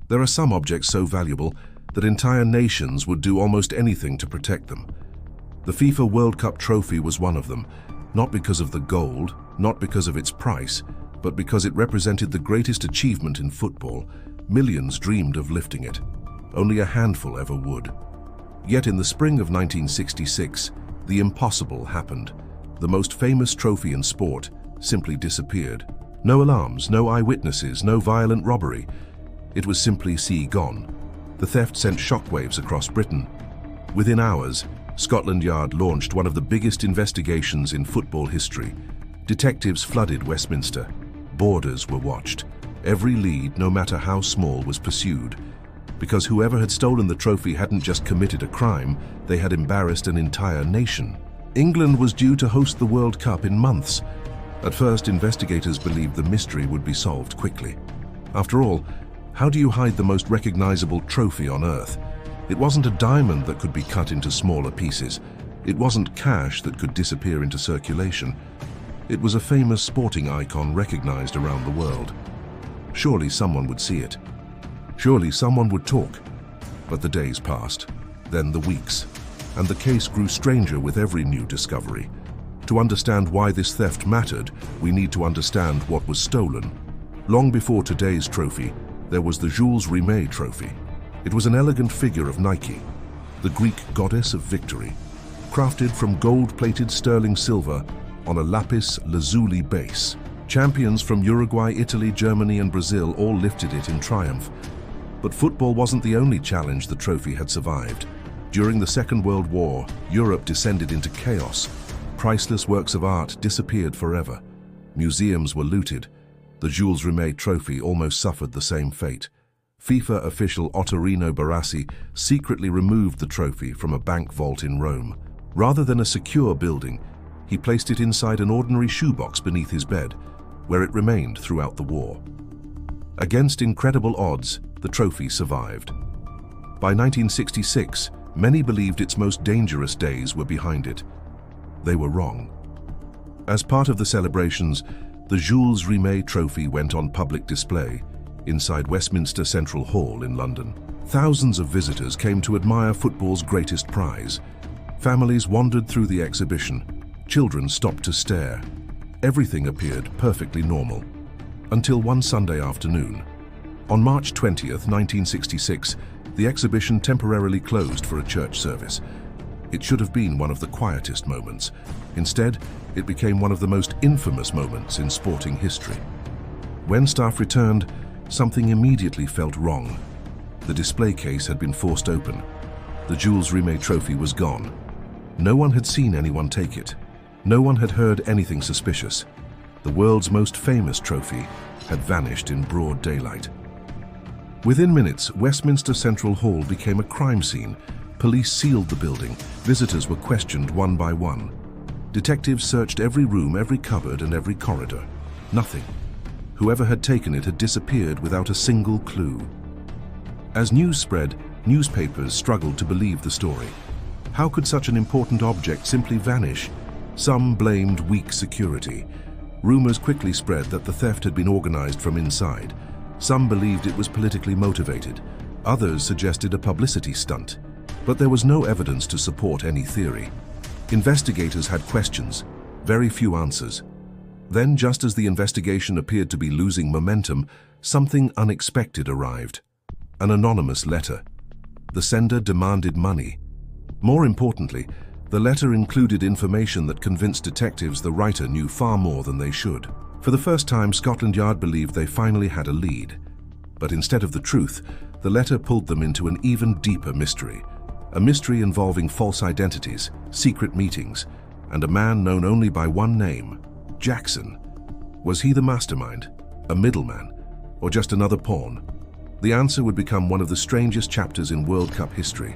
There are some objects so valuable that entire nations would do almost anything to protect them. The FIFA World Cup trophy was one of them, not because of the gold, not because of its price, but because it represented the greatest achievement in football. Millions dreamed of lifting it. Only a handful ever would. Yet in the spring of 1966, the impossible happened. The most famous trophy in sport simply disappeared. No alarms, no eyewitnesses, no violent robbery. It was simply gone. The theft sent shockwaves across Britain. Within hours, Scotland Yard launched one of the biggest investigations in football history. Detectives flooded Westminster. Borders were watched. Every lead, no matter how small, was pursued. Because whoever had stolen the trophy hadn't just committed a crime, they had embarrassed an entire nation. England was due to host the World Cup in months. At first, investigators believed the mystery would be solved quickly. After all, how do you hide the most recognizable trophy on Earth? It wasn't a diamond that could be cut into smaller pieces. It wasn't cash that could disappear into circulation. It was a famous sporting icon recognized around the world. Surely someone would see it. Surely someone would talk. But the days passed, then the weeks, and the case grew stranger with every new discovery. To understand why this theft mattered, we need to understand what was stolen. Long before today's trophy, there was the Jules Rimet Trophy. It was an elegant figure of Nike, the Greek goddess of victory, crafted from gold-plated sterling silver on a lapis lazuli base. Champions from Uruguay, Italy, Germany, and Brazil all lifted it in triumph. But football wasn't the only challenge the trophy had survived. During the Second World War, Europe descended into chaos. Priceless works of art disappeared forever. Museums were looted. The Jules Rimet Trophy almost suffered the same fate. FIFA official Ottorino Barassi secretly removed the trophy from a bank vault in Rome. Rather than a secure building, he placed it inside an ordinary shoebox beneath his bed, where it remained throughout the war. Against incredible odds, the trophy survived. By 1966, many believed its most dangerous days were behind it. They were wrong. As part of the celebrations, the Jules Rimet Trophy went on public display inside Westminster Central Hall in London. Thousands of visitors came to admire football's greatest prize. Families wandered through the exhibition. Children stopped to stare. Everything appeared perfectly normal. Until one Sunday afternoon. On March 20th, 1966, the exhibition temporarily closed for a church service. It should have been one of the quietest moments. Instead, it became one of the most infamous moments in sporting history. When staff returned, something immediately felt wrong. The display case had been forced open. The Jules Rimet Trophy was gone. No one had seen anyone take it. No one had heard anything suspicious. The world's most famous trophy had vanished in broad daylight. Within minutes, Westminster Central Hall became a crime scene. Police sealed the building. Visitors were questioned one by one. Detectives searched every room, every cupboard, and every corridor. Nothing. Whoever had taken it had disappeared without a single clue. As news spread, newspapers struggled to believe the story. How could such an important object simply vanish? Some blamed weak security. Rumors quickly spread that the theft had been organized from inside. Some believed it was politically motivated. Others suggested a publicity stunt. But there was no evidence to support any theory. Investigators had questions, very few answers. Then, just as the investigation appeared to be losing momentum, something unexpected arrived. An anonymous letter. The sender demanded money. More importantly, the letter included information that convinced detectives the writer knew far more than they should. For the first time, Scotland Yard believed they finally had a lead. But instead of the truth, the letter pulled them into an even deeper mystery. A mystery involving false identities, secret meetings, and a man known only by one name, Jackson. Was he the mastermind, a middleman, or just another pawn? The answer would become one of the strangest chapters in World Cup history.